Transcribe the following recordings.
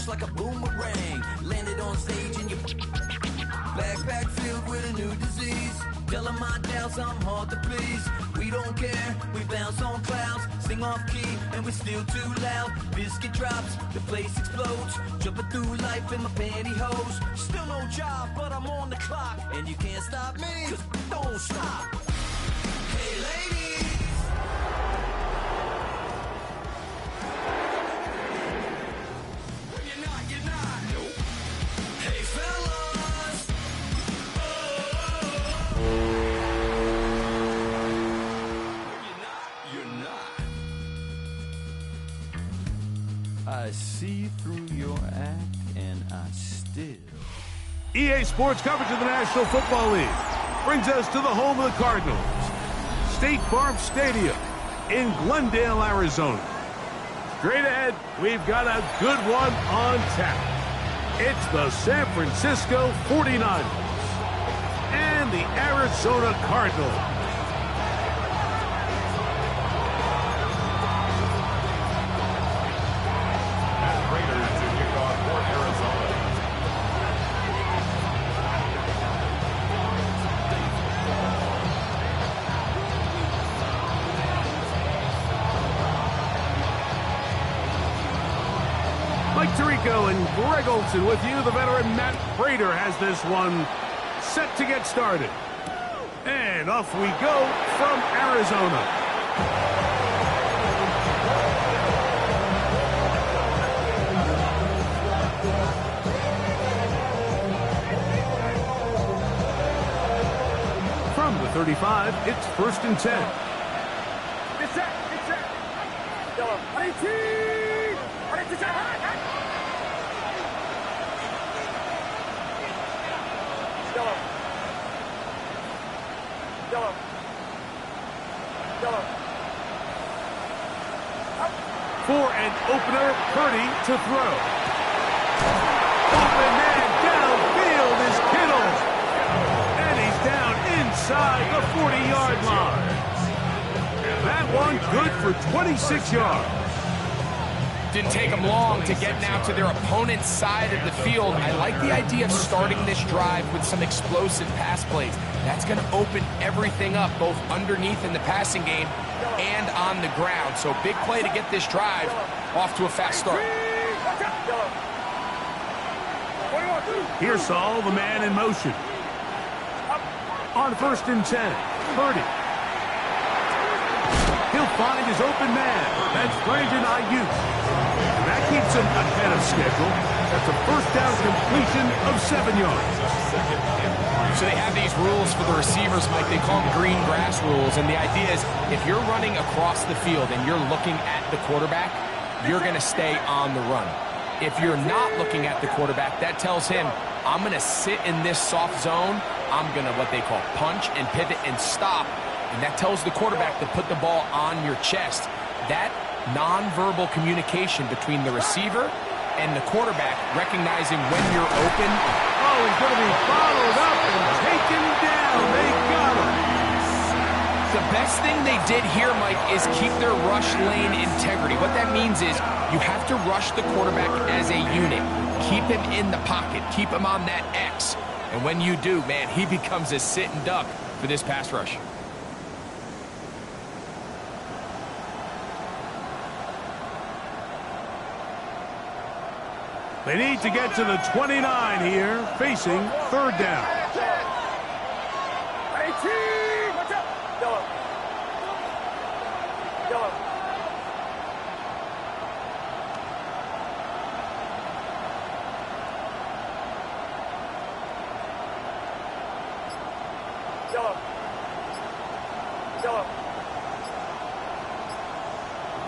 just like a boomerang. Landed on stage and your backpack filled with a new disease. Tell them my doubts, I'm hard to please. We don't care, we bounce on clouds. Sing off key and we're still too loud. Biscuit drops, the place explodes. Jumping through life in my pantyhose. Still no job, but I'm on the clock. And you can't stop me, cause don't stop. Hey ladies, when you're not, you're not. Nope. Hey fellas, when you're not, you're not. I see through your act and I still. EA Sports coverage of the National Football League brings us to the home of the Cardinals, State Farm Stadium in Glendale, Arizona. Straight ahead, we've got a good one on tap. It's the San Francisco 49ers and the Arizona Cardinals. Tirico and Greg Olson with you. The veteran Matt Prater has this one set to get started. And off we go from Arizona. From the 35, it's 1st and 10. It's set. Yellow. 18. 18. For an opener, Purdy to throw. Open man downfield is Kittle. And he's down inside the 40-yard line. That one good for 26 yards. Didn't take them long to get now to their opponent's side of the field. I like the idea of starting this drive with some explosive pass plays. That's going to open everything up, both underneath in the passing game and on the ground. So big play to get this drive off to a fast start. Here's Saul, the man in motion. On 1st and 10, Purdy. He'll find his open man. That's Brandon Ayuk. That keeps him ahead of schedule. That's a 1st down completion of 7 yards. So they have these rules for the receivers, Mike. They call them green grass rules. And the idea is if you're running across the field and you're looking at the quarterback, you're going to stay on the run. If you're not looking at the quarterback, that tells him, I'm going to sit in this soft zone. I'm going to what they call punch and pivot and stop. And that tells the quarterback to put the ball on your chest. That nonverbal communication between the receiver and the quarterback, recognizing when you're open. Oh, he's going to be followed up and taken down. They got him. The best thing they did here, Mike, is keep their rush lane integrity. What that means is you have to rush the quarterback as a unit. Keep him in the pocket. Keep him on that X. And when you do, man, he becomes a sitting duck for this pass rush. They need to get to the 29 here, facing 3rd down. 18. Watch out. Yellow.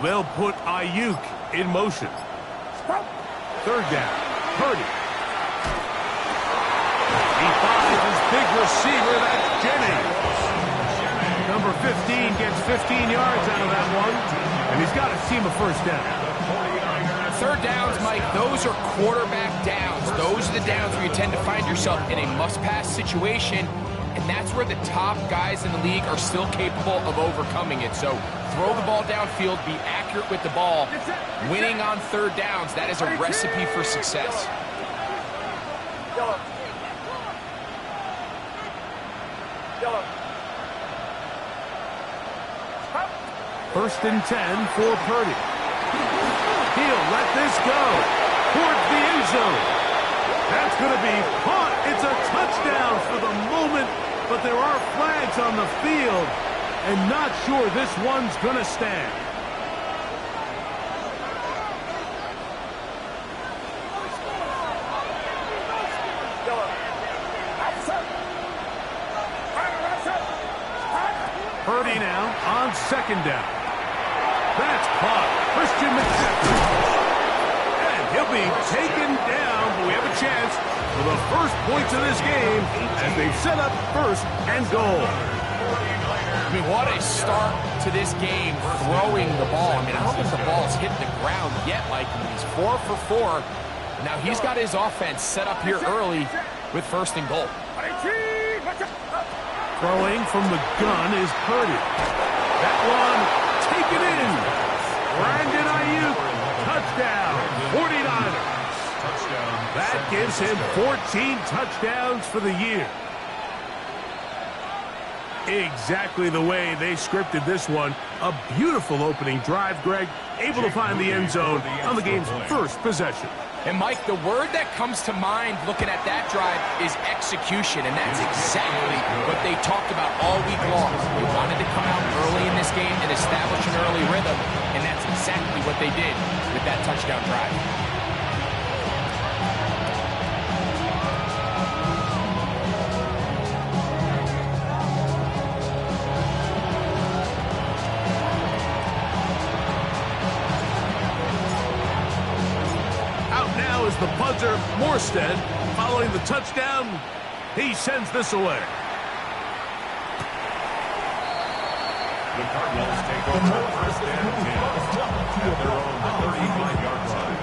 They'll put Ayuk in motion. 3rd down. Purdy. He finds his big receiver, that's Jennings. Number 15 gets 15 yards out of that one, and he's got a team of 1st down. 3rd downs, Mike, those are quarterback downs. Those are the downs where you tend to find yourself in a must-pass situation, and that's where the top guys in the league are still capable of overcoming it. So throw the ball downfield, be accurate with the ball. Winning on third downs, that is a recipe for success. First and 10 for Purdy. He'll let this go towards the end zone. That's going to be caught. It's a touchdown for the moment, but there are flags on the field, and not sure this one's going to stand. Purdy now on second down. That's caught. Christian McCaffrey. And he'll be taken down, but we have a chance for the first points of this game as they've set up first and goal. I mean, what a start to this game throwing the ball. I mean, I don't think the ball's hit the ground yet. Like, he's 4 for 4. Now he's got his offense set up here early with first and goal. Throwing from the gun is Purdy. That one taken in. Brandon Ayuk, touchdown, 49ers. That gives him 14 touchdowns for the year. Exactly the way they scripted this one. A beautiful opening drive, Greg. Able to find the end zone on the game's first possession. And, Mike, the word that comes to mind looking at that drive is execution, and that's exactly what they talked about all week long. They wanted to come out early in this game and establish an early rhythm, and that's exactly what they did with that touchdown drive. Is the punter, Morstead, following the touchdown. He sends this away. The Cardinals take over first and 10 at their own 35-yard line.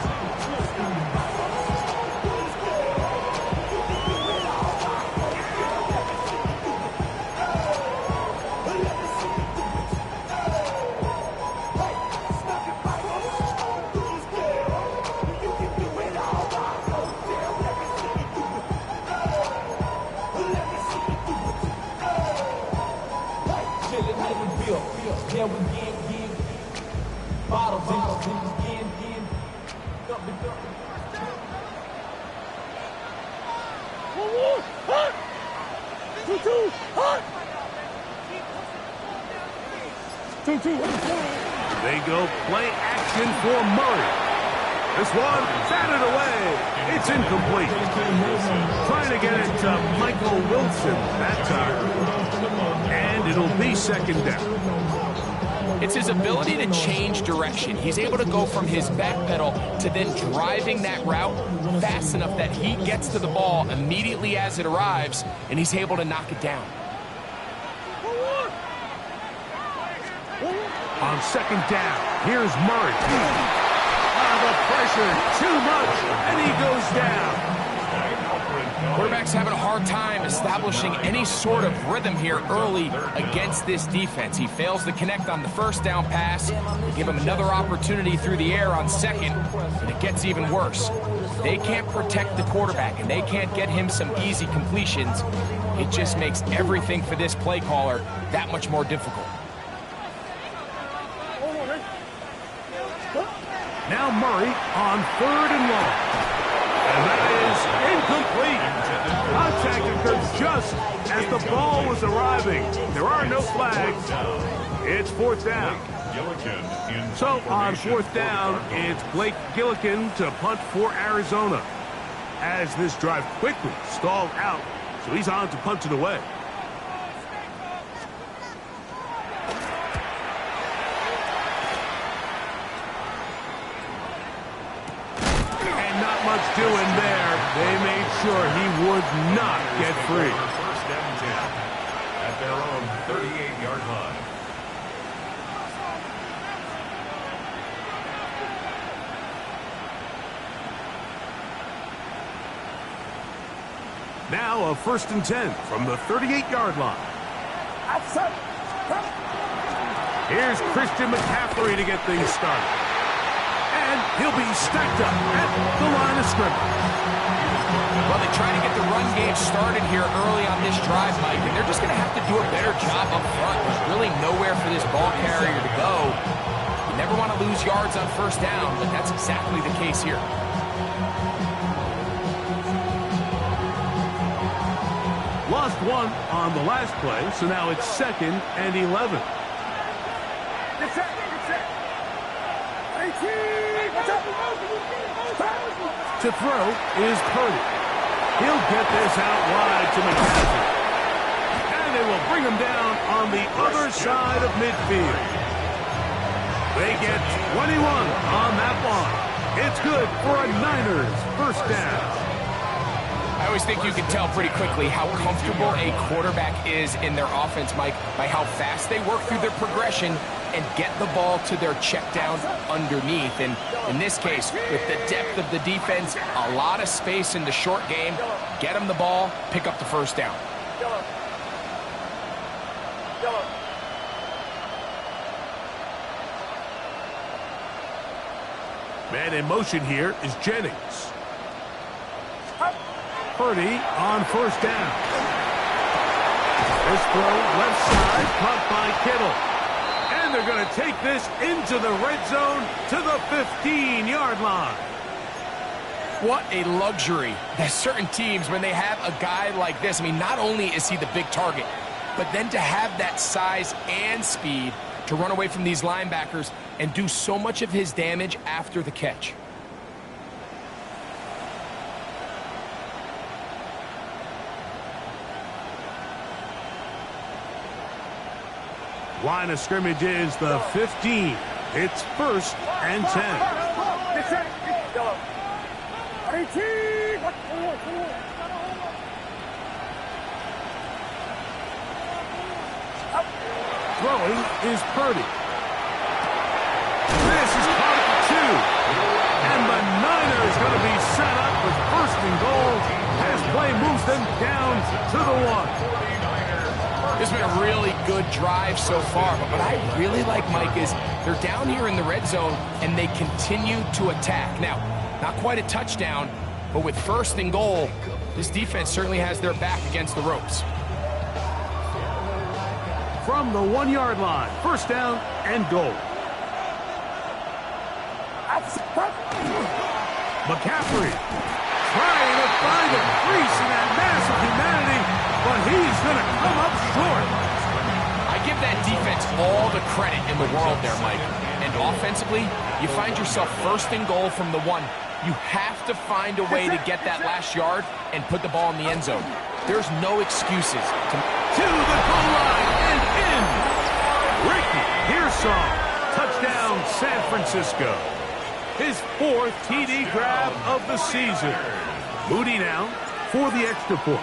They go play action for Murray. This one, batted away. It's incomplete. Trying to get it to Michael Wilson that time. And it'll be second down. It's his ability to change direction. He's able to go from his back pedal to then driving that route fast enough that he gets to the ball immediately as it arrives, and he's able to knock it down. On second down, here's Murray. The pressure, too much, and he goes down. Quarterback's having a hard time establishing any sort of rhythm here early against this defense. He fails to connect on the first down pass. They give him another opportunity through the air on second, and it gets even worse. They can't protect the quarterback, and they can't get him some easy completions. It just makes everything for this play caller that much more difficult. Now Murray on third and long. And that is incomplete. Contact occurred just as the ball was arriving. There are no flags. It's fourth down. So on fourth down, it's Blake Gillikin to punt for Arizona. As this drive quickly stalled out, so he's on to punt it away. Doing there, they made sure he would not get free. First and 10 at their own 38-yard line. Now a first and 10 from the 38-yard line. Here's Christian McCaffrey to get things started. And he'll be stacked up at the line of scrimmage. Well, they try to get the run game started here early on this drive, Mike, and they're just going to have to do a better job up front. There's really nowhere for this ball carrier to go. You never want to lose yards on first down, but that's exactly the case here. Lost one on the last play, so now it's 2nd and 11. Get set, get set. 18, watch out. To throw is Purdy. He'll get this out wide to McCaffrey. And they will bring him down on the other side of midfield. They get 21 on that one. It's good for a Niners first down. I always think you can tell pretty quickly how comfortable a quarterback is in their offense, Mike, by how fast they work through their progression and get the ball to their checkdowns underneath. And in this case, with the depth of the defense, a lot of space in the short game, get them the ball, pick up the first down. Man in motion here is Jennings. Purdy on first down. This throw left side, caught by Kittle. And they're going to take this into the red zone to the 15-yard line. What a luxury. There's certain teams, when they have a guy like this, I mean, not only is he the big target, but then to have that size and speed to run away from these linebackers and do so much of his damage after the catch. Line of scrimmage is the 15. It's 1st and 10. Get set, yellow. 18, Throwing is Purdy. This is caught at the 2. And the Niners going to be set up with 1st and goal as play moves them down to the 1. This has been a really good drive so far, but what I really like, Mike, is they're down here in the red zone and they continue to attack. Now, not quite a touchdown, but with 1st and goal, this defense certainly has their back against the ropes. From the 1-yard line, 1st down and goal. McCaffrey trying to find a crease in that mass of humanity, but he's going to come up short. I give that defense all the credit in the world there, Mike. And offensively, you find yourself 1st and goal from the 1. You have to find a way to get that last yard and put the ball in the end zone. There's no excuses. To the goal line and in. Ricky Pearsall. Touchdown, San Francisco. His 4th TD grab of the season. Moody now for the extra point.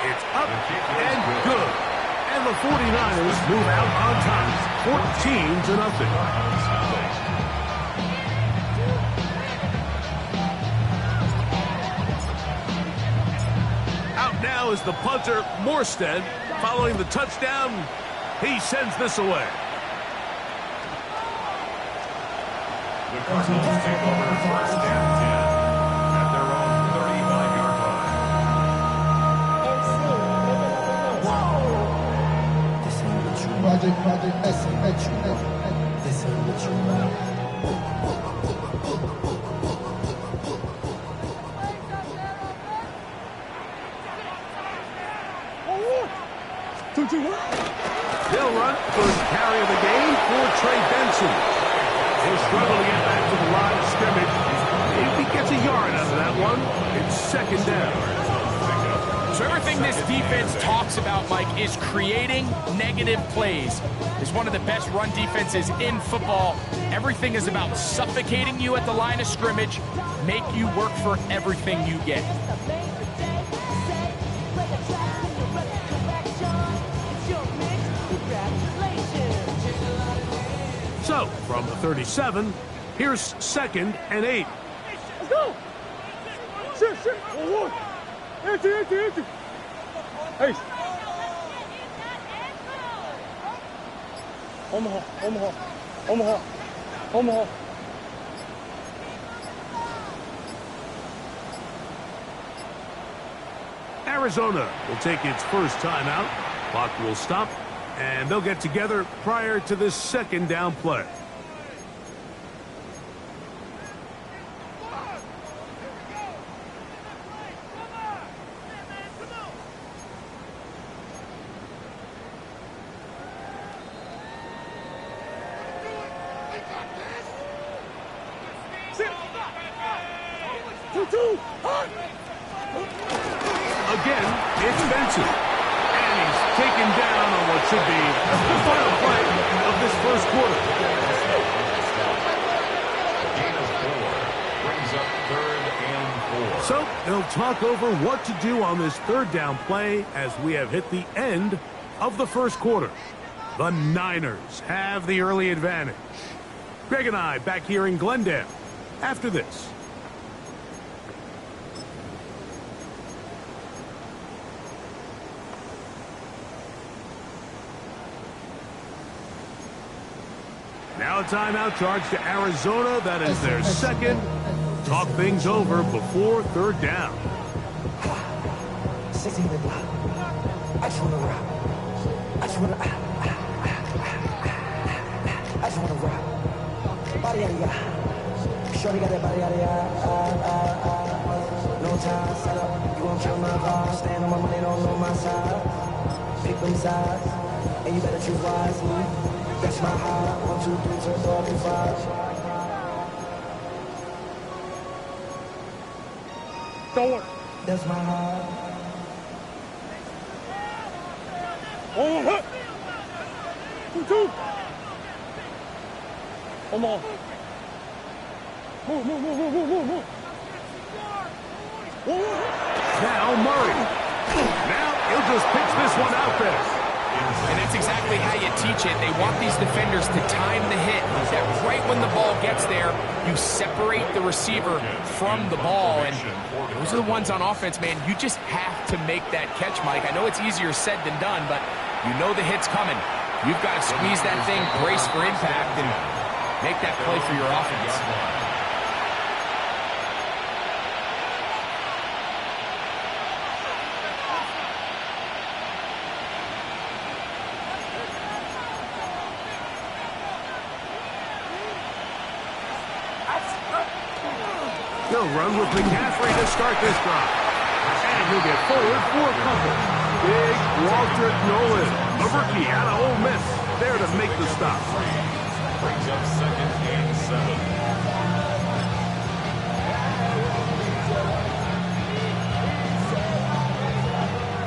It's up and good. And the 49ers move out on top, 14-0. Out now is the punter, Morstead. Following the touchdown, he sends this away. The Cardinals take over 1st and 10 at their own 35-yard line. Project S-H-U-F. This ain't what you want. They'll run first carry of the game for Trey Benson. He'll struggle to get back to the line of scrimmage. If he gets a yard out of that one, it's 2nd down. So everything this defense talks about, Mike, is creating negative plays. It's one of the best run defenses in football. Everything is about suffocating you at the line of scrimmage, make you work for everything you get. So, from the 37, here's 2nd and 8. Let's go. Shit. Empty. Hey. Omaha, Omaha, Omaha, Omaha. Arizona will take its first timeout. Clock will stop, and they'll get together prior to this second down play. Again, it's Benson. And he's taken down on what should be the final play of this first quarter. Gain of 4 brings up 3rd and 4. So they'll talk over what to do on this third down play as we have hit the end of the first quarter. The Niners have the early advantage. Greg and I back here in Glendale after this. Now a timeout charge to Arizona. That is their second. Talk things over before third down. 16 in the block. I just want to rock. I just want to. I just want to rock. Body yada yada. Shorty got that body yada yada. No time, set up. You gon' kill my vibe. Stand on my money, don't know my side. Pick them sides, and you better choose wisely. That's my high. 1, 2, 3, turn 4, 5. Don't worry. That's my high. One, hut. 2. Omaha. Move. Now Murray. Now he'll just pitch this one out there. And that's exactly how you teach it. They want these defenders to time the hit. That right when the ball gets there, you separate the receiver from the ball. And those are the ones on offense, man. You just have to make that catch, Mike. I know it's easier said than done, but you know the hit's coming. You've got to squeeze that thing, brace for impact, and make that play for your offense. He'll run with McCaffrey to start this drive. And he'll get forward for a couple. Big Walter Nolan, a rookie out of Ole Miss, there to make the stop. Brings up 2nd and 7.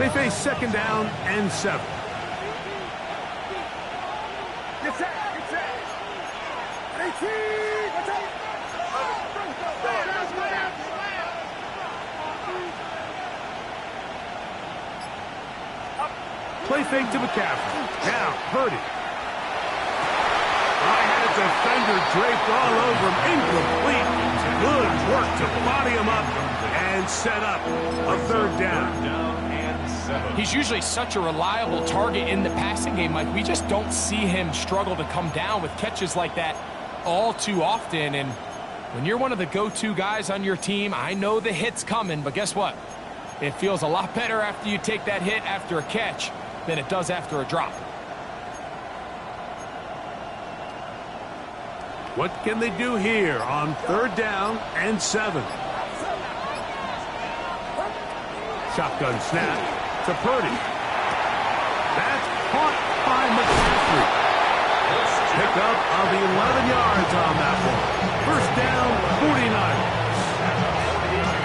They face 2nd down and 7. Get set. 18. Watch out. Play fake to McCaffrey. Now, Purdy. I had a defender draped all over him. Incomplete. Good work to body him up and set up a 3rd down. He's usually such a reliable target in the passing game, Mike. We just don't see him struggle to come down with catches like that all too often. And when you're one of the go-to guys on your team, I know the hit's coming, but guess what? It feels a lot better after you take that hit after a catch than it does after a drop. What can they do here on 3rd down and 7? Shotgun snap to Purdy. That's caught by McCaffrey. Pick up of 11 yards on that one. 1st down, 49ers.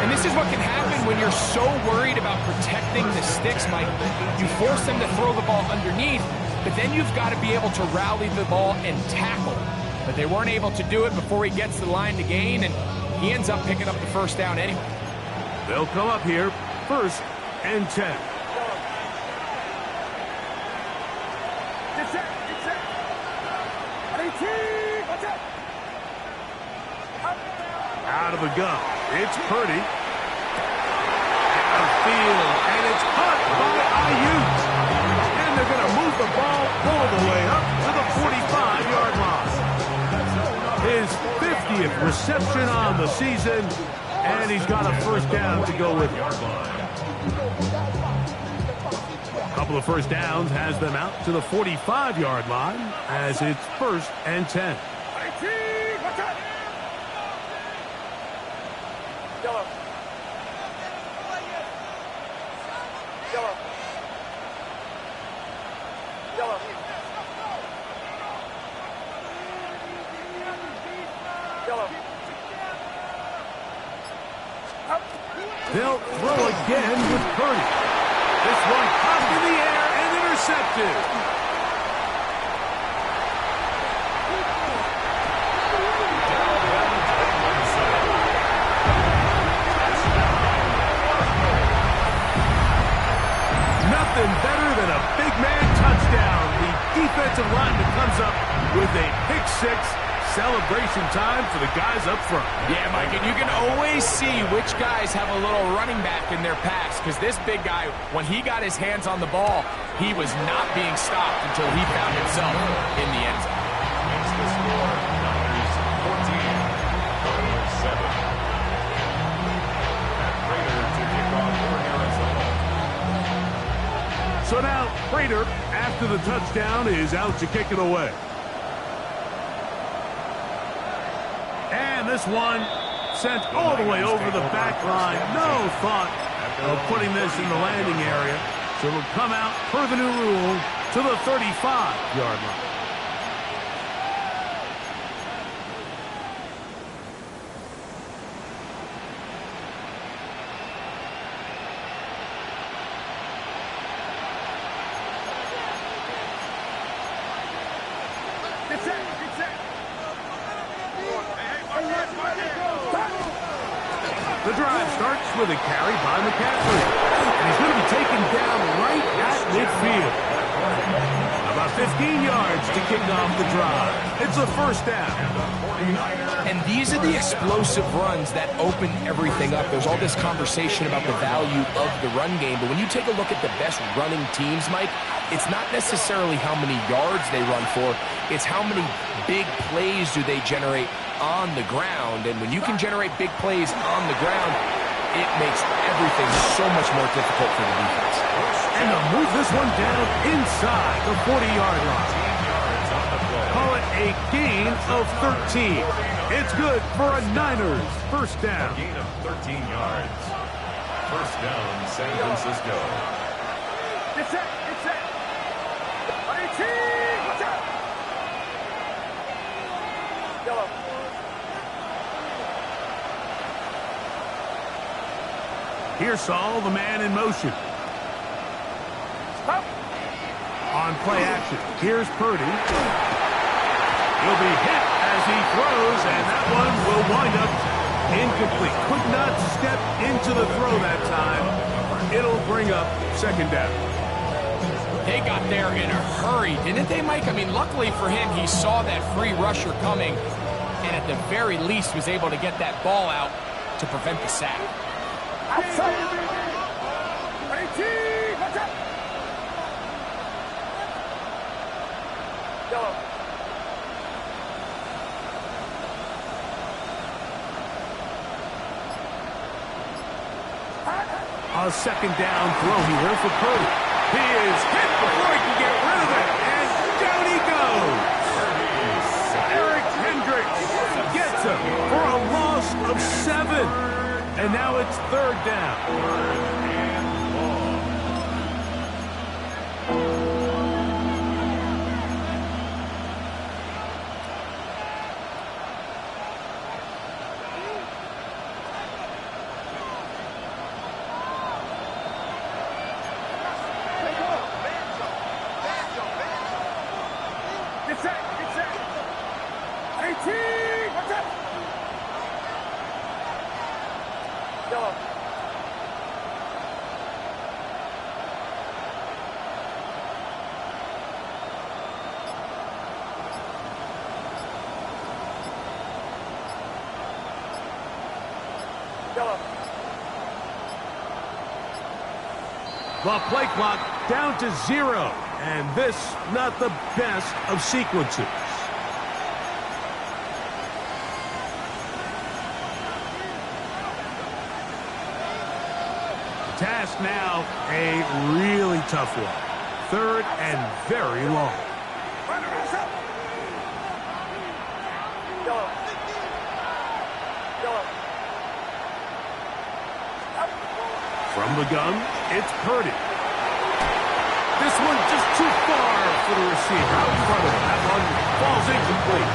And this is what can happen when you're so worried about protecting the sticks, Mike. You force them to throw the ball underneath, but then you've got to be able to rally the ball and tackle. But they weren't able to do it before he gets the line to gain, and he ends up picking up the 1st down anyway. They'll come up here, 1st and 10. Get set. 18. Watch out. Out of the gun. It's Purdy. Out of field, and it's caught by Ayuk. And they're going to move the ball all the way up to the 45. his 50th reception on the season, and he's got a first down to go with it. A couple of first downs has them out to the 45-yard line as it's 1st and 10. They'll throw again with Purdy. This one popped in the air and intercepted. Nothing better than a big man touchdown. The defensive lineman comes up with a pick six. Celebration time for the guys up front. Yeah, Mike, and you can always see which guys have a little running back in their pass, because this big guy, when he got his hands on the ball, he was not being stopped until he found himself in the end zone. Makes the score Niners 14, 7. Matt Prater to kick off for Arizona. So now, Prater, after the touchdown, is out to kick it away. And this one sent all the way over the back line. No thought of putting this in the landing area. So it'll come out, per the new rule, to the 35-yard line. The drive starts with a carry by McCaffrey. And he's going to be taken down right at midfield. About 15 yards to kick off the drive. It's a first down. And these are the explosive runs that open everything up. There's all this conversation about the value of the run game, but when you take a look at the best running teams, Mike, it's not necessarily how many yards they run for, it's how many big plays do they generate on the ground. And when you can generate big plays on the ground, it makes everything so much more difficult for the defense. And they'll move this one down inside the 40-yard line. Call it a gain of 13. It's good for a Niners first down. A gain of 13 yards. First down, San Francisco. Get set, get set. 18, watch out. Yellow. Here's Saul, the man in motion. Stop. On play action, here's Purdy. He'll be hit as he throws, and that one will wind up incomplete. Could not step into the throw that time. It'll bring up second down. They got there in a hurry, didn't they, Mike? I mean, luckily for him, he saw that free rusher coming, and at the very least was able to get that ball out to prevent the sack. Outside. 18, watch out. Yellow. A second down throw here for Purdy. He is hit before he can get rid of it, and down he goes. Eric Hendricks gets him for a loss of 7. And now it's third down. Get set, get set. 18, watch out. Yellow. Yellow. The play clock down to 0. And this, not the best of sequences. task now, a really tough one. Third and very long. From the gun, it's Purdy. This one just too far for the receiver. Out in front of him. That one falls incomplete.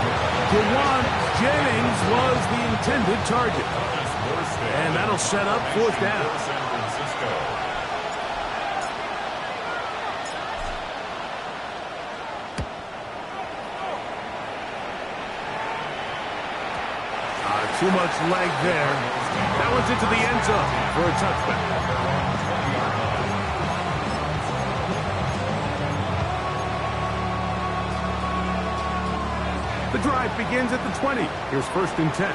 Dewan Jennings was the intended target. And that'll set up fourth down. Too much leg there. That one's into the end zone for a touchback. The drive begins at the 20. Here's 1st and 10.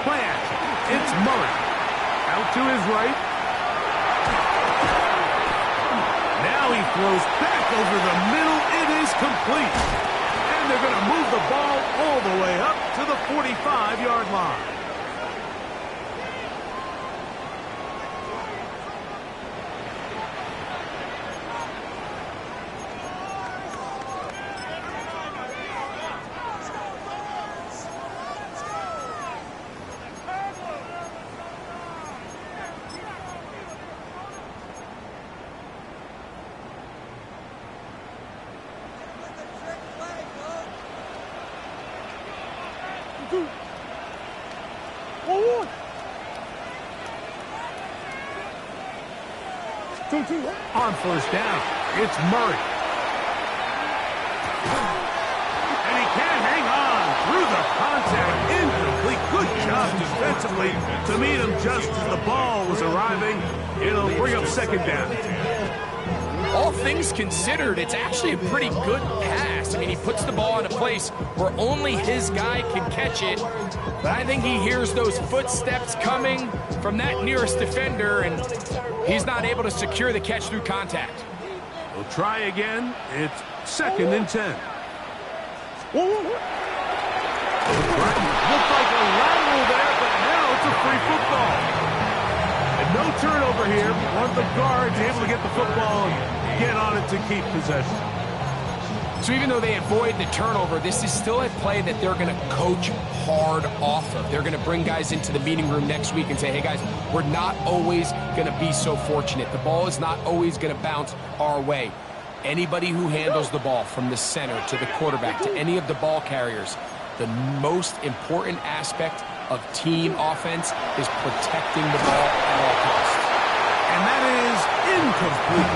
Play action. It's Murray. Out to his right. Now he throws back over the middle. It is complete. And they're going to move the ball all the way up to the 45-yard line. On 1st down, it's Murray. And he can't hang on through the contact. Incomplete. Good job defensively to meet him just as the ball was arriving. It'll bring up 2nd down. All things considered, it's actually a pretty good pass. I mean, he puts the ball in a place where only his guy can catch it. But I think he hears those footsteps coming from that nearest defender, and he's not able to secure the catch through contact. We'll try again. It's 2nd and 10. Looked like a lateral there, but now it's a free football. And no turnover here. One of the guards able to get the football and get on it to keep possession. So even though they avoid the turnover, this is still a play that they're going to coach hard off of. They're going to bring guys into the meeting room next week and say, hey, guys, we're not always going to be so fortunate. The ball is not always going to bounce our way. Anybody who handles the ball from the center to the quarterback to any of the ball carriers, the most important aspect of team offense is protecting the ball at all costs. And that is incomplete.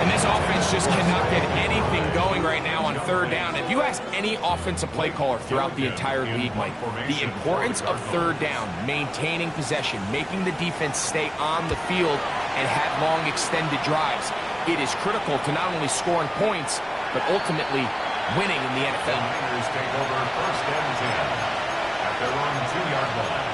And this offense just cannot get anything going right now on 3rd down. If you ask any offensive play caller throughout the entire league, Mike, the importance of 3rd down, maintaining possession, making the defense stay on the field and have long extended drives, it is critical to not only scoring points, but ultimately winning in the NFL. The Niners take over 1st and 10 at their own 2-yard line.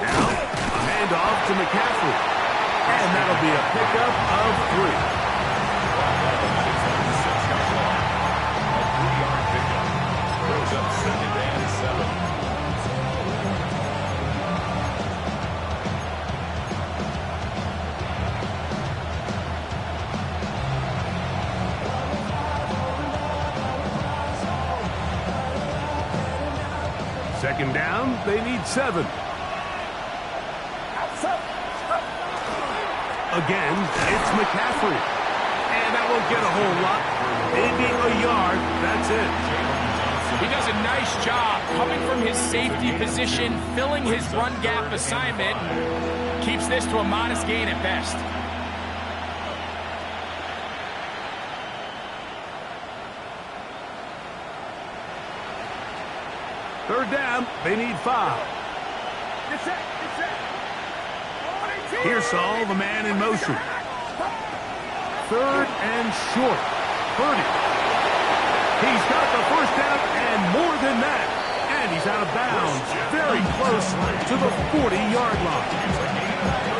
Now, a handoff to McCaffrey. And that'll be a pickup of 3. A 3-yard pickup. Brings up 2nd and 7. Second down, they need 7. Again, it's McCaffrey. And that won't get a whole lot. Maybe a yard, that's it. He does a nice job coming from his safety position, filling his run gap assignment, keeps this to a modest gain at best. Third down, they need 5. Get set. Here's Saul, the man in motion. Third and short. Purdy. He's got the first down and more than that. And he's out of bounds. Very close to the 40-yard line.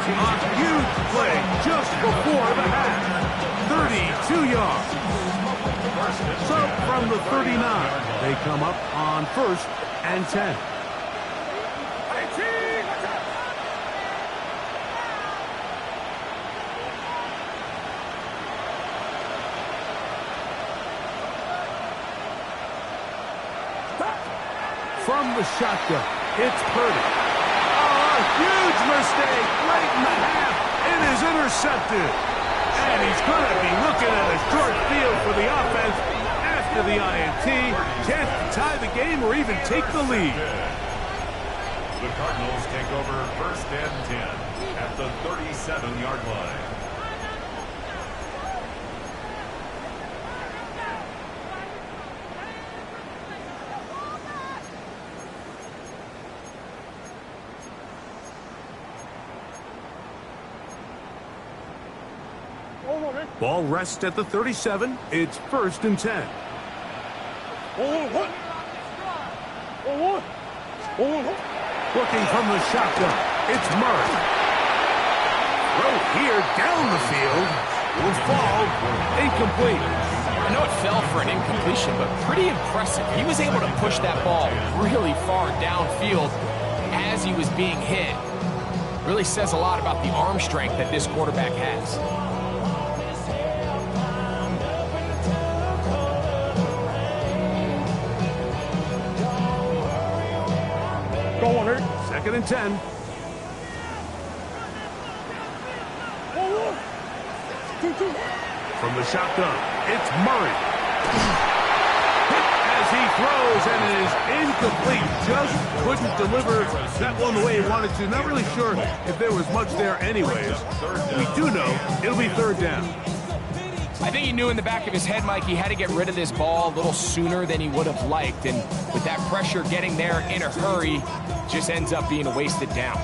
A huge play just before the half. 32 yards. So from the 39, they come up on 1st and 10. From the shotgun, it's Purdy. Oh, a huge mistake late in the half. It is intercepted. And he's going to be looking at a short field for the offense after the INT. Chance to tie the game or even take the lead. The Cardinals take over 1st and 10 at the 37-yard line. Ball rests at the 37. It's 1st and 10. Looking from the shotgun, it's Murray. Throw here down the field. Will fall incomplete. I know it fell for an incompletion, but pretty impressive. He was able to push that ball really far downfield as he was being hit. Really says a lot about the arm strength that this quarterback has. Second and 10. From the shotgun, it's Murray. Hit as he throws, and it is incomplete. Just couldn't deliver that one the way he wanted to. Not really sure if there was much there anyways. We do know it'll be 3rd down. I think he knew in the back of his head, Mike, he had to get rid of this ball a little sooner than he would have liked. And with that pressure getting there in a hurry, just ends up being a wasted down.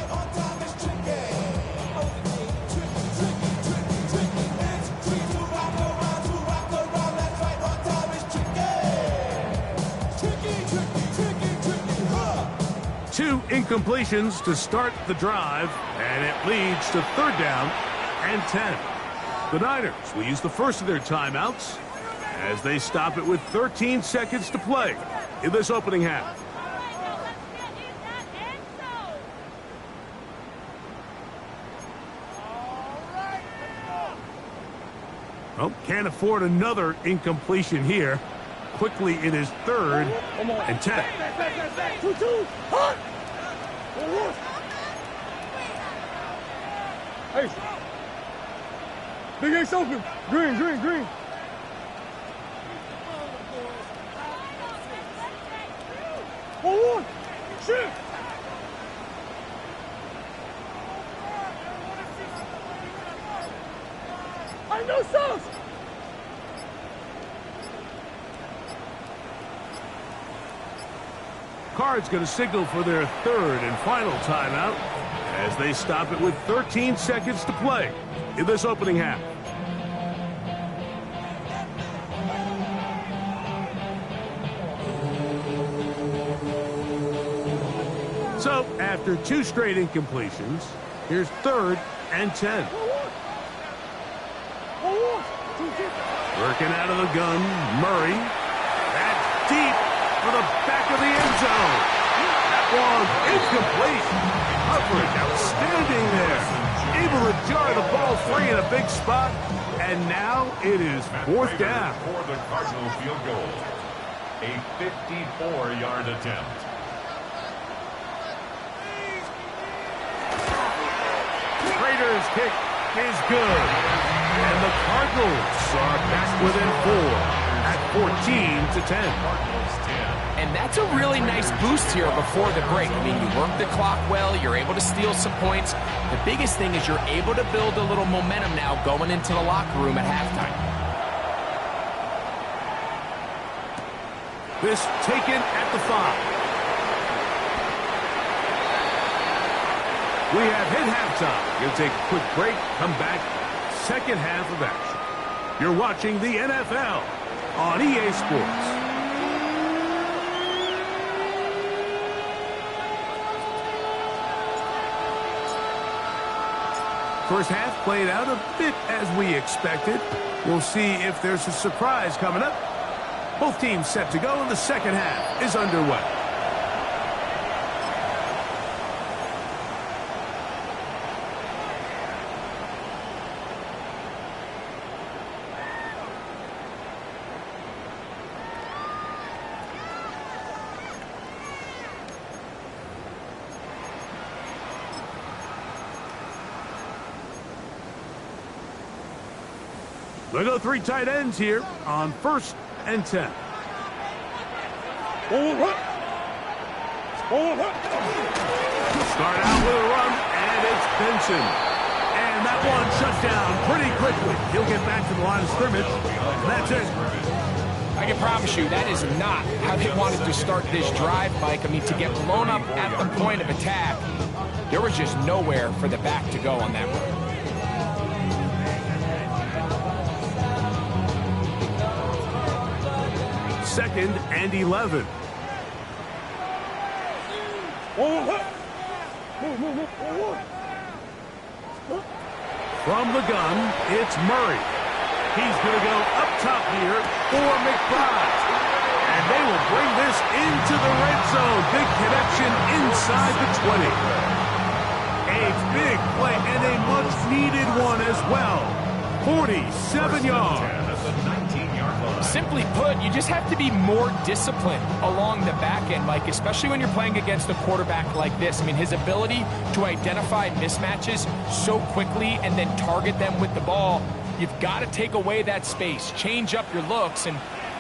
Two incompletions to start the drive, and it leads to 3rd down and 10. The Niners will use the first of their timeouts as they stop it with 13 seconds to play in this opening half. Oh, can't afford another incompletion here. Quickly in his 3rd and 10. Hey. Big X open. Green. One. Shift. I know sauce. Card's going to signal for their 3rd and final timeout as they stop it with 13 seconds to play in this opening half. So, after 2 straight incompletions, here's 3rd and 10. Working out of the gun, Murray. That's deep for the back of the end zone. That one incomplete. Coverage outstanding there. Able to jar the ball free in a big spot. And now it is 4th down. For the Cardinal field goal. A 54-yard attempt. Raiders kick is good. And the Cardinals are back within 4 at 14-10. And that's a really nice boost here before the break. I mean, you work the clock well, you're able to steal some points. The biggest thing is you're able to build a little momentum now going into the locker room at halftime. This taken at the 5. We have hit halftime. We'll take a quick break, come back, second half of action. You're watching the NFL on EA Sports. First half played out a bit as we expected. We'll see if there's a surprise coming up. Both teams set to go, and the second half is underway. They go three tight ends here on 1st and 10. Start out with a run, and it's Benson. And that one shut down pretty quickly. He'll get back to the line of scrimmage. That's it. I can promise you that is not how they wanted to start this drive, Mike. I mean, to get blown up at the point of attack, there was just nowhere for the back to go on that run. Second and 11. From the gun, it's Murray. He's going to go up top here for McBride. And they will bring this into the red zone. Big connection inside the 20. A big play and a much-needed one as well. 47 yards. Simply put, you just have to be more disciplined along the back end, Mike, especially when you're playing against a quarterback like this. I mean, his ability to identify mismatches so quickly and then target them with the ball, you've got to take away that space, change up your looks, and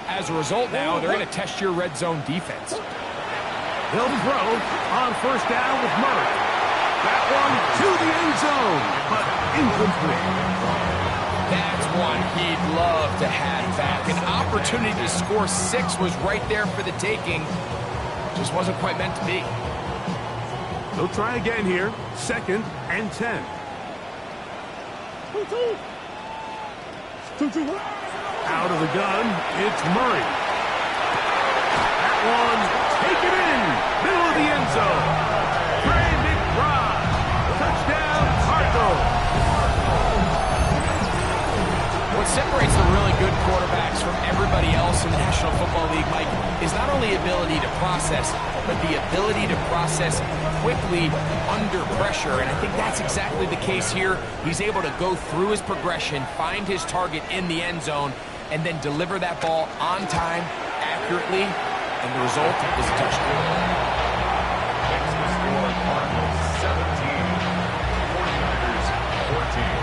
as a result now, they're going to test your red zone defense. He'll throw on 1st down with Murray. That one to the end zone, but incomplete. That's one he'd love to have back. An opportunity to score 6 was right there for the taking. Just wasn't quite meant to be. They'll try again here. 2nd and 10. Out of the gun, it's Murray. That one, take it in. Middle of the end zone. Trey McBride. Touchdown, Cardinals. What separates the really good quarterbacks from everybody else in the National Football League, Mike, is not only ability to process, but the ability to process quickly under pressure. And I think that's exactly the case here. He's able to go through his progression, find his target in the end zone, and then deliver that ball on time, accurately, and the result is a touchdown. Makes the score Cardinals 17, 49ers 14.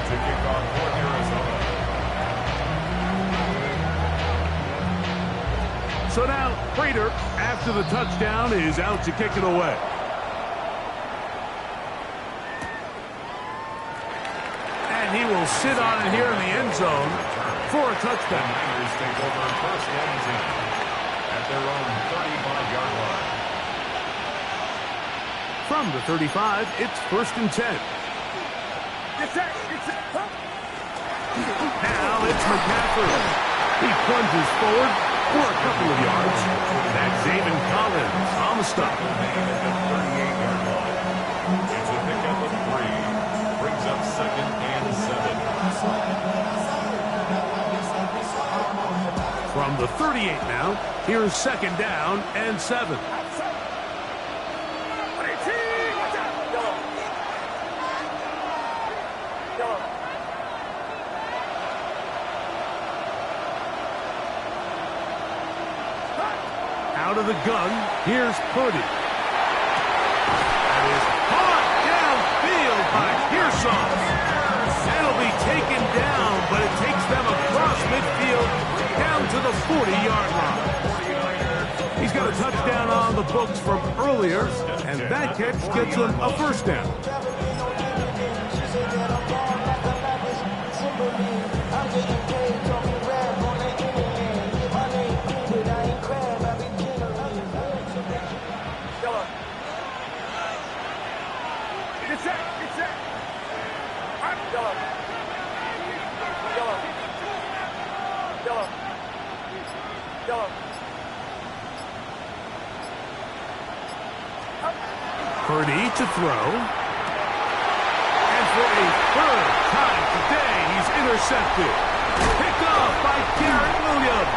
To kick off for Arizona. So now, Prater, after the touchdown, is out to kick it away. And he will sit on it here in the end zone for a touchdown. The Niners take over 1st and 10 at their own 35-yard line. From the 35, it's 1st and 10. Now it's McCaffrey. He plunges forward for a couple of yards. That's Zayvon Collins on the stop. At the 38-yard line. It's a pickup of 3. Brings up 2nd and 7. From the 38 now, here's 2nd down and 7. Out of the gun, here's Purdy. That is caught downfield by Pearson. That'll be taken down, but it takes them across midfield down to the 40-yard line. He's got a touchdown on the books from earlier, and that catch gets him a 1st down. Purdy to throw. And for a third time today, he's intercepted. Picked off by Garrett Williams.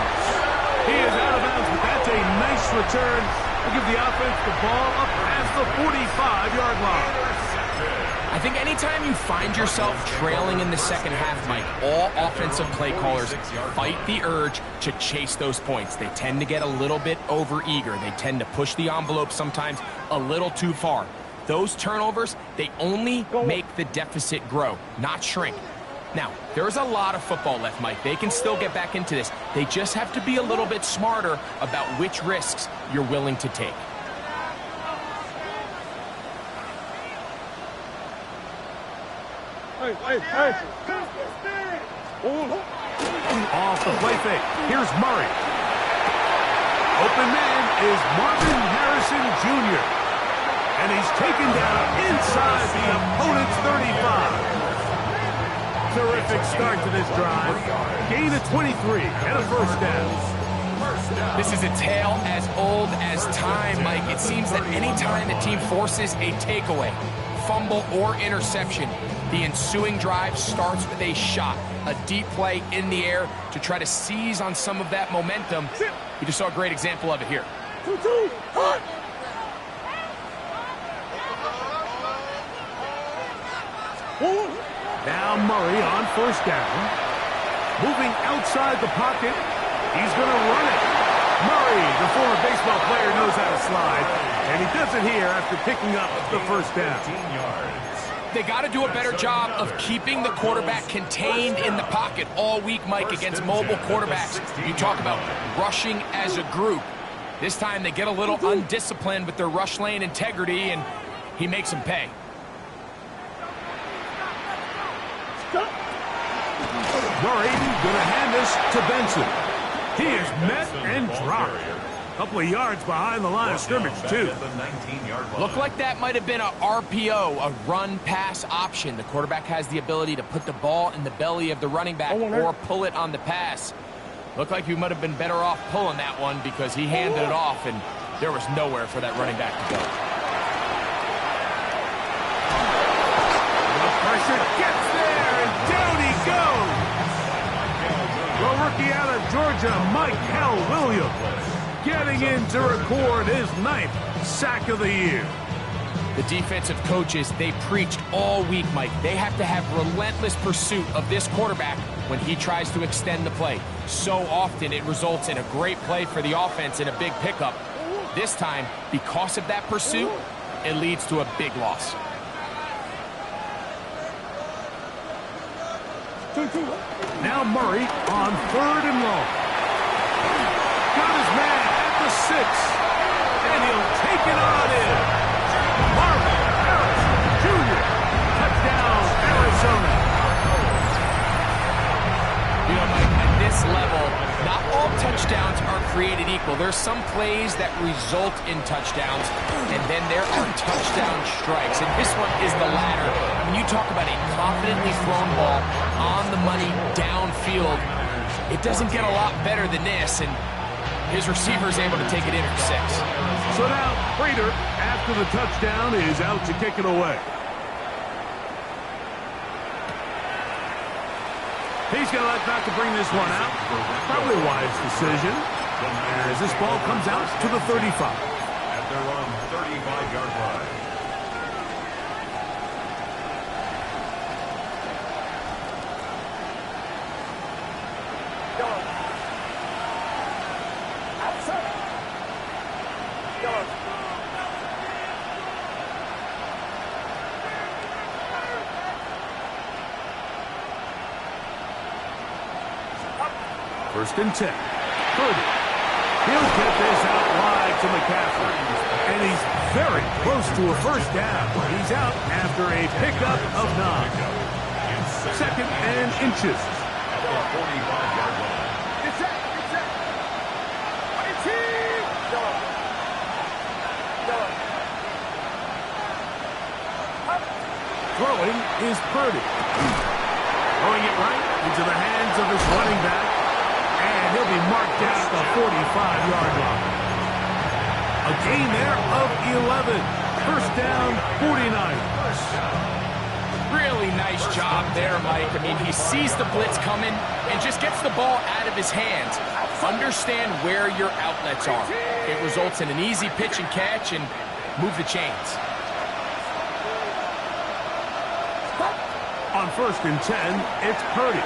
He is out of bounds, but that's a nice return to give the offense the ball up past the 45-yard line. I think anytime you find yourself trailing in the second half, Mike, all offensive play callers fight the urge to chase those points. They tend to get a little bit overeager. They tend to push the envelope sometimes a little too far. Those turnovers, they only make the deficit grow, not shrink. Now, there's a lot of football left, Mike. They can still get back into this. They just have to be a little bit smarter about which risks you're willing to take. Hey. Off the play fake. Here's Murray. Open man is Marvin Harrison Jr. And he's taken down inside the opponent's 35. Terrific start to this drive. Gain of 23 and a first down. This is a tale as old as time, Mike. It seems that any time the team forces a takeaway, fumble, or interception, the ensuing drive starts with a shot, a deep play in the air to try to seize on some of that momentum. We just saw a great example of it here. 2-2, hot. Now Murray on first down. Moving outside the pocket. He's going to run it. Murray, the former baseball player, knows how to slide. And he does it here after picking up the first down. They got to do a better job of keeping the quarterback contained in the pocket all week, Mike, against mobile quarterbacks. You talk about rushing as a group. This time they get a little undisciplined with their rush lane integrity, and he makes them pay. Murray going to hand this to Benson. He is met and dropped. A couple of yards behind the line of scrimmage, too. Looked like that might have been a RPO, a run-pass option. The quarterback has the ability to put the ball in the belly of the running back or pull it on the pass. Looked like you might have been better off pulling that one because he handed it off, and there was nowhere for that running back to go. The pressure gets there, and down he goes. The rookie out of Georgia, Michael Williams, getting in to record his 9th sack of the year. The defensive coaches, they preached all week, Mike. They have to have relentless pursuit of this quarterback when he tries to extend the play. So often it results in a great play for the offense and a big pickup. This time, because of that pursuit, it leads to a big loss. Now Murray on 3rd and long. Got his man at the 6, and he'll take it on in. Marvin Harrison Jr. Touchdown, Arizona. You know, Mike, at this level, not all touchdowns are created equal. There's some plays that result in touchdowns, and then there are touchdown strikes. And this one is the latter. When you talk about a confidently thrown ball on the money downfield, it doesn't get a lot better than this, and his receiver is able to take it in for 6. So now Prater, after the touchdown, is out to kick it away. He's going to let back to bring this one out. Probably a wise decision as this ball comes out to the 35. At their own 35-yard line. First and 10. Purdy. He'll get this out wide to McCaffrey. And he's very close to a first down. He's out after a pickup of 9. 2nd and inches. At the 45-yard line. Get set. 18. Throwing is Purdy. Throwing it right into the hands of his running back. And he'll be marked down at the 45-yard line. A gain there of 11. First down, 49ers. Really nice job there, Mike. I mean, he sees the blitz coming and just gets the ball out of his hands. Understand where your outlets are. It results in an easy pitch and catch and move the chains. On 1st and 10, it's Purdy.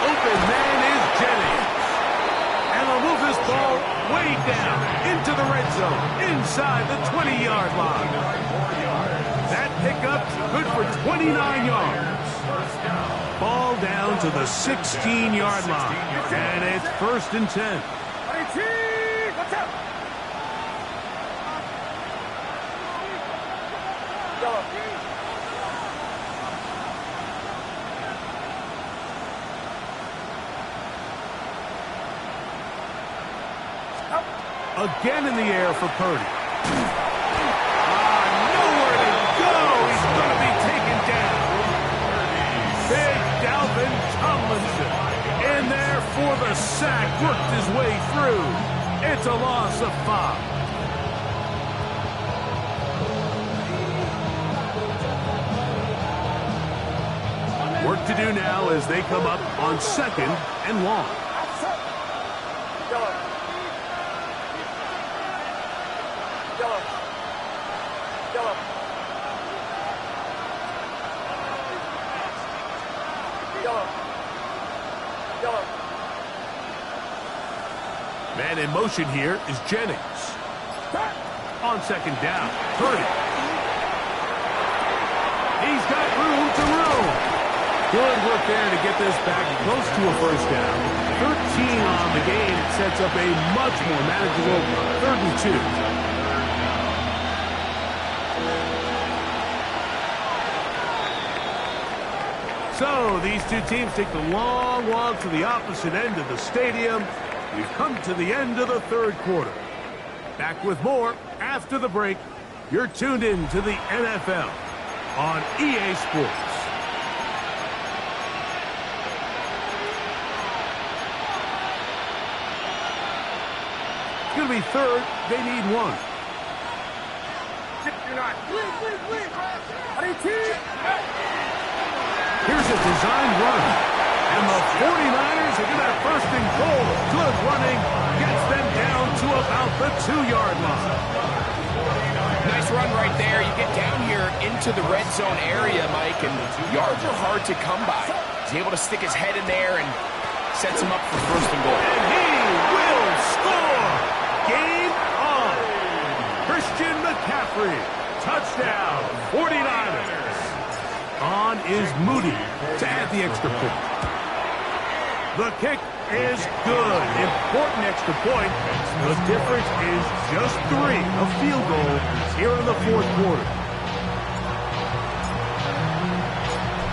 Open man is Jennings. And they'll move this ball way down into the red zone, inside the 20-yard line. That pickup good for 29 yards. Ball down to the 16-yard line. And it's 1st and 10. Again in the air for Purdy. Nowhere to go. He's going to be taken down. Big Dalvin Tomlinson in there for the sack. Worked his way through. It's a loss of 5. Work to do now as they come up on 2nd and long. Man in motion here is Jennings. On 2nd down, Purdy. He's got room to roam. Good work there to get this back close to a 1st down. 13 on the game. It sets up a much more manageable 3rd and 2. So these two teams take the long walk to the opposite end of the stadium. We've come to the end of the 3rd quarter. Back with more after the break. You're tuned in to the NFL on EA Sports. It's going to be 3rd. They need 1. Here's a designed run. And the 49ers are going to have 1st and goal. Good running. Gets them down to about the 2-yard line. Nice run right there. You get down here into the red zone area, Mike, and yards are hard to come by. He's able to stick his head in there and sets him up for 1st and goal. And he will score. Game on. Christian McCaffrey. Touchdown. 49ers. On is Moody to add the extra point. The kick is good. Important extra point. The difference is just 3. A field goal here in the 4th quarter.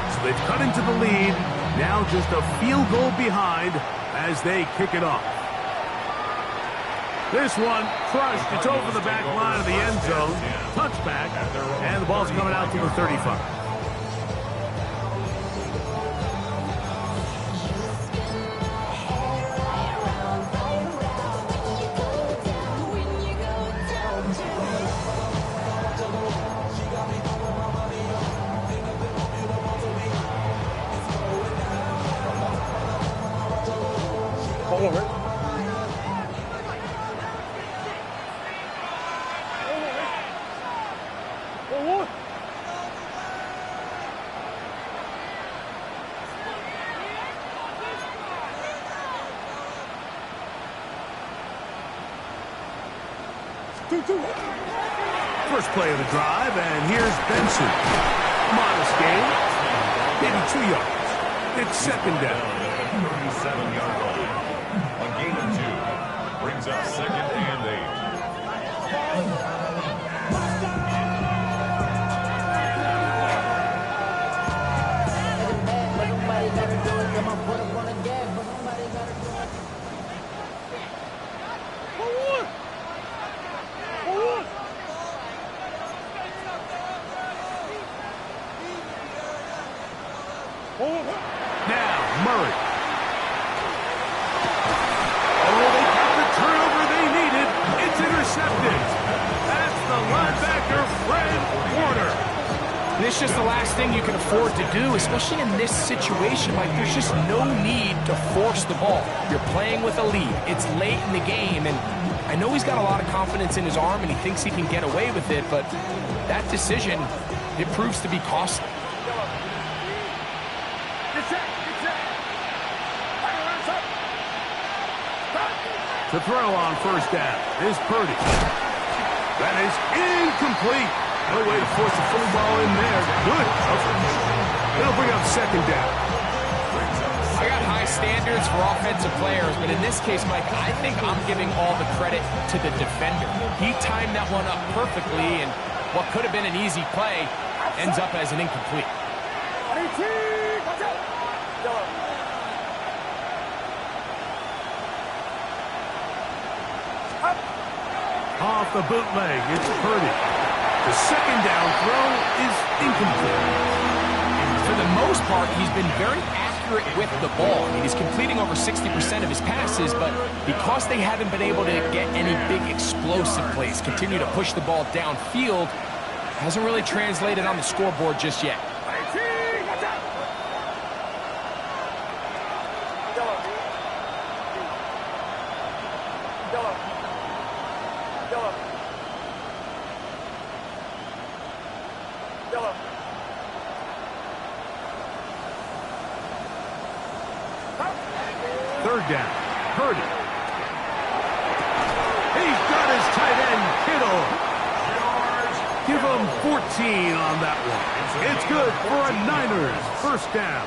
So they've cut into the lead. Now just a field goal behind as they kick it off. This one crushed. It's over the back line of the end zone. Touchback. And the ball's coming out to the 35. First play of the drive, and here's Benson. Modest gain, maybe 2 yards. It's 2nd down. 37-yard line. A gain of 2 brings up 2nd and 8. Now, Murray. Oh, they got the turnover they it's just the last thing you can afford to do, especially in this situation. Like, there's just no need to force the ball. You're playing with a lead. It's late in the game, and I know he's got a lot of confidence in his arm, and he thinks he can get away with it, but that decision, it proves to be costly. To throw on first down is Purdy. That is incomplete. No way to force a full ball in there. Good coverage. It'll bring up second down. I got high standards for offensive players, but in this case, Mike, I think I'm giving all the credit to the defender. He timed that one up perfectly, and what could have been an easy play ends up as an incomplete. Off the bootleg, it's Purdy. The second down throw is incomplete. For the most part, he's been very accurate with the ball. I mean, he's completing over 60% of his passes, but because they haven't been able to get any big explosive plays, continue to push the ball downfield, hasn't really translated on the scoreboard just yet. Third down, Purdy. He's got his tight end, Kittle. Give him 14 on that one. It's good for a Niners first down.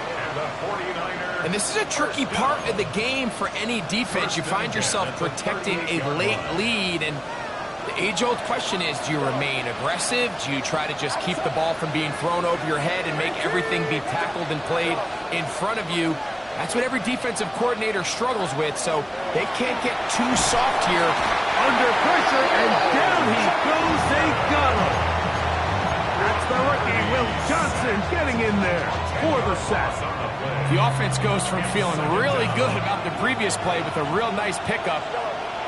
And this is a tricky part of the game for any defense. You find yourself protecting a late lead, and the age-old question is, do you remain aggressive? Do you try to just keep the ball from being thrown over your head and make everything be tackled and played in front of you? That's what every defensive coordinator struggles with, so they can't get too soft here. Under pressure, and down he goes. They got him. That's the rookie, Will Johnson, getting in there for the sack. The offense goes from feeling really good about the previous play with a real nice pickup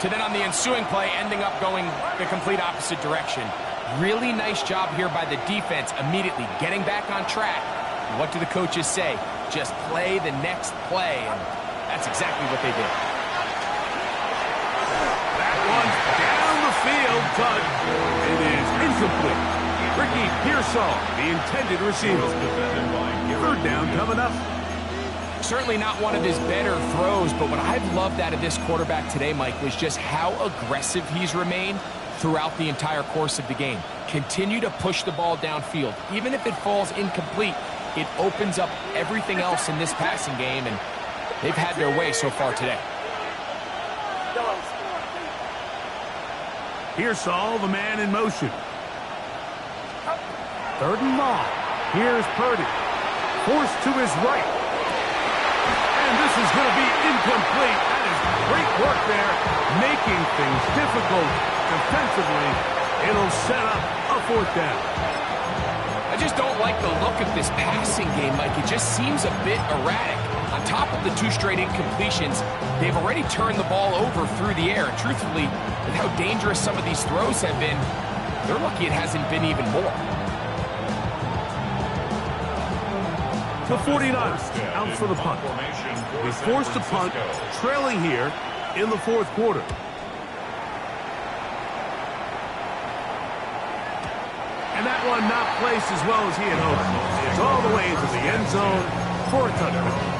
to then on the ensuing play ending up going the complete opposite direction. Really nice job here by the defense, immediately getting back on track. And what do the coaches say? Just play the next play, and that's exactly what they did. That one's down the field, but it is incomplete. Ricky Pearsall, the intended receiver. Third down coming up. Certainly not one of his better throws, but what I've loved out of this quarterback today, Mike, was just how aggressive he's remained throughout the entire course of the game. Continue to push the ball downfield. Even if it falls incomplete, it opens up everything else in this passing game, and they've had their way so far today. Pearsall, the man in motion. Third and long. Here's Purdy. Forced to his right. And this is going to be incomplete. That is great work there, making things difficult defensively. It'll set up a fourth down. I just don't like the look of this passing game, Mike. It just seems a bit erratic. On top of the 2 straight incompletions, they've already turned the ball over through the air. And truthfully, with how dangerous some of these throws have been, they're lucky it hasn't been even more. The 49ers out for the punt. He's forced to punt, trailing here in the fourth quarter. And that one not placed as well as he had hoped. It's all the way into the end zone for a touchdown.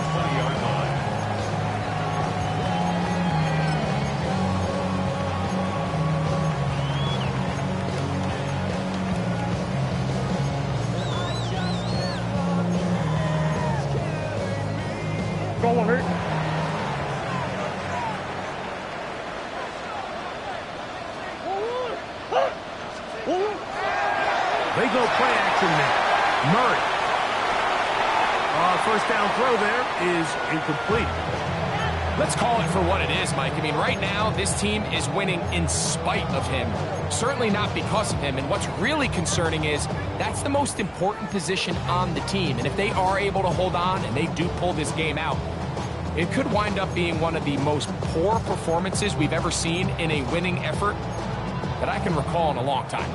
They go play action now. Murray. First down throw there is incomplete. Let's call it for what it is, Mike. I mean, right now, this team is winning in spite of him. Certainly not because of him. And what's really concerning is that's the most important position on the team. And if they are able to hold on and they do pull this game out, it could wind up being one of the most poor performances we've ever seen in a winning effort that I can recall in a long time.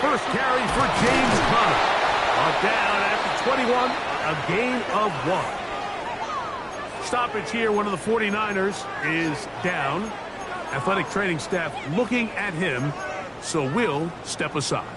First carry for James Conner. Down after 21, a gain of 1. Stoppage here, one of the 49ers is down. Athletic training staff looking at him, so we'll step aside.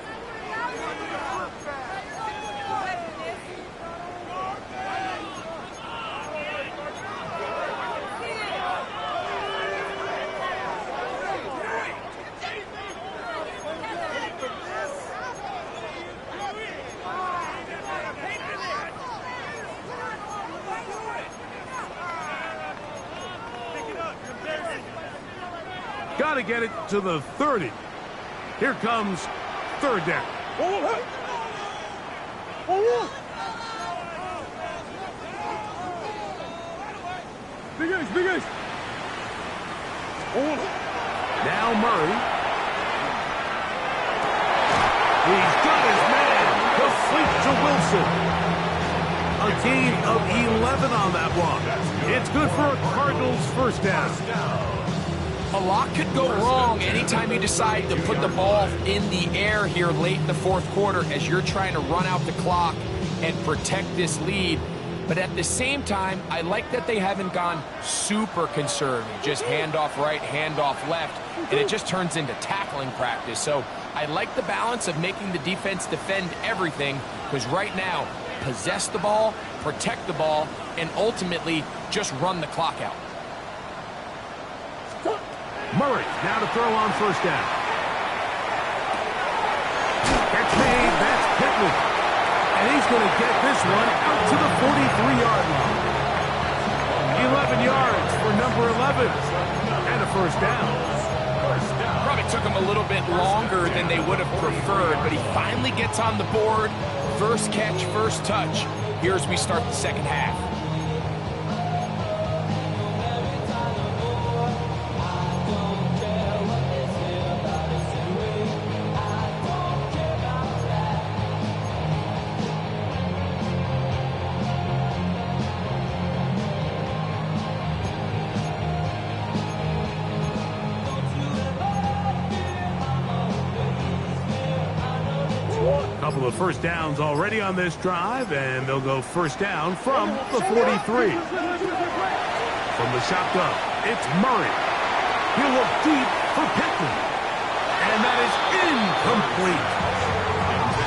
Got to get it to the 30. Here comes third down. Big Ace. Now Murray. He's got his man. Complete to Wilson. A gain of 11 on that one. It's good for a Cardinals first down. A lot could go wrong anytime you decide to put the ball in the air here late in the fourth quarter as you're trying to run out the clock and protect this lead. But at the same time, I like that they haven't gone super conservative, just handoff right, handoff left, and it just turns into tackling practice. So I like the balance of making the defense defend everything, because right now, possess the ball, protect the ball, and ultimately just run the clock out. Murray now to throw on first down. Catch made, that's Pittman. And he's going to get this one out to the 43-yard line. 11 yards for number 11. And a first down. Probably took him a little bit longer than they would have preferred, but he finally gets on the board. First catch, first touch. Here's we start the second half. Couple of first downs already on this drive, and they'll go first down from the 43. From the shotgun, it's Murray. He'll look deep for Pittman. And that is incomplete.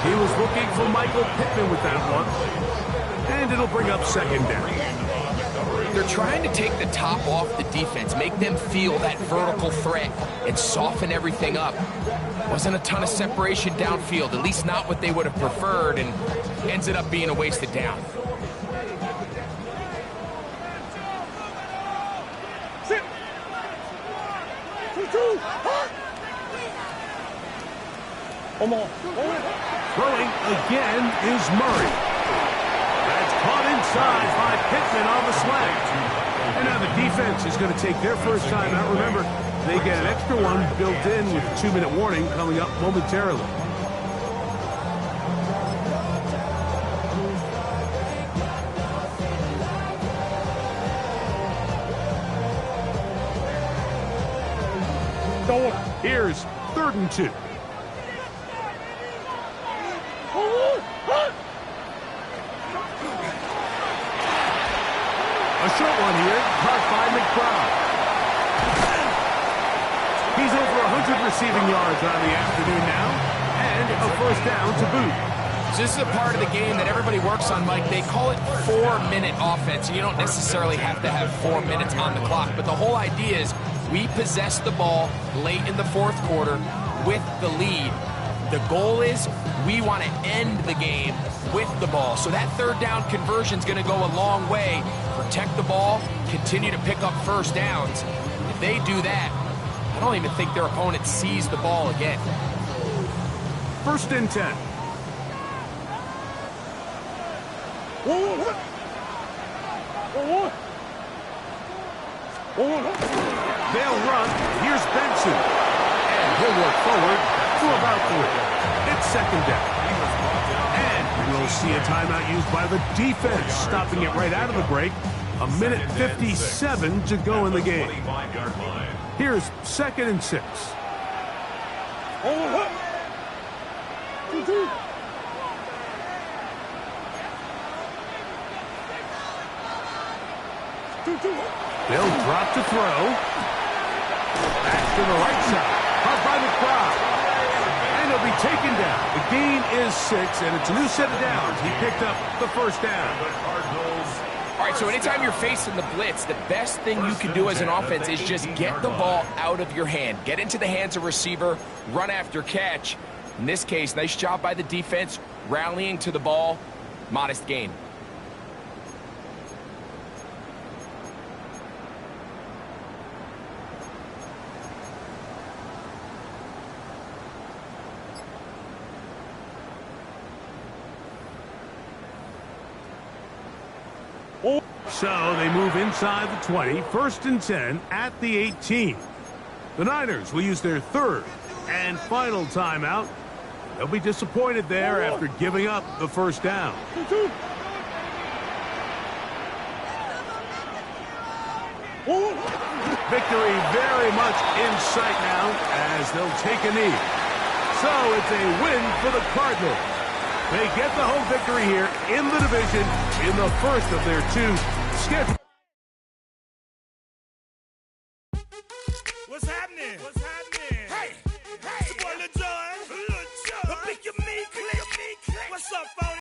He was looking for Michael Pittman with that one. And it'll bring up second down. They're trying to take the top off the defense, make them feel that vertical threat, and soften everything up. Wasn't a ton of separation downfield, at least not what they would have preferred, and ended up being a wasted down. Sit. 2-2. Throwing again is Murray. That's caught inside by Pittman on the slant. And now the defense is going to take their first time out. Remember, they get an extra one built in with a 2-minute warning coming up momentarily. Here's 3rd and 2. A short one here, caught by McBride. He's over 100 receiving yards on the afternoon now, and a first down to boot. So this is a part of the game that everybody works on, Mike. They call it 4-minute offense. You don't necessarily have to have 4 minutes on the clock, but the whole idea is we possess the ball late in the fourth quarter with the lead. The goal is we want to end the game with the ball. So that third down conversion is going to go a long way. Protect the ball, continue to pick up first downs. If they do that, I don't even think their opponent sees the ball again. 1st and 10. They'll run. Here's Benson. And he'll work forward to about 3. It's second down. And we'll see a timeout used by the defense, stopping it right out of the break. 1:57 to go in the game. Here's 2nd and 6. Hold up. 2-2. They'll drop to throw. Back to the right side. Caught by McBride. And he'll be taken down. The gain is 6, and it's a new set of downs. He picked up the first down. All right, so anytime you're facing the blitz, the best thing you can do as an offense is just get the ball out of your hand. Get into the hands of receiver, run after catch. In this case, nice job by the defense, rallying to the ball, modest gain. So they move inside the 20, 1st and 10 at the 18. The Niners will use their 3rd and final timeout. They'll be disappointed there after giving up the first down. Victory very much in sight now as they'll take a knee. So it's a win for the Cardinals. They get the home victory here in the division in the first of their 2 scheduled.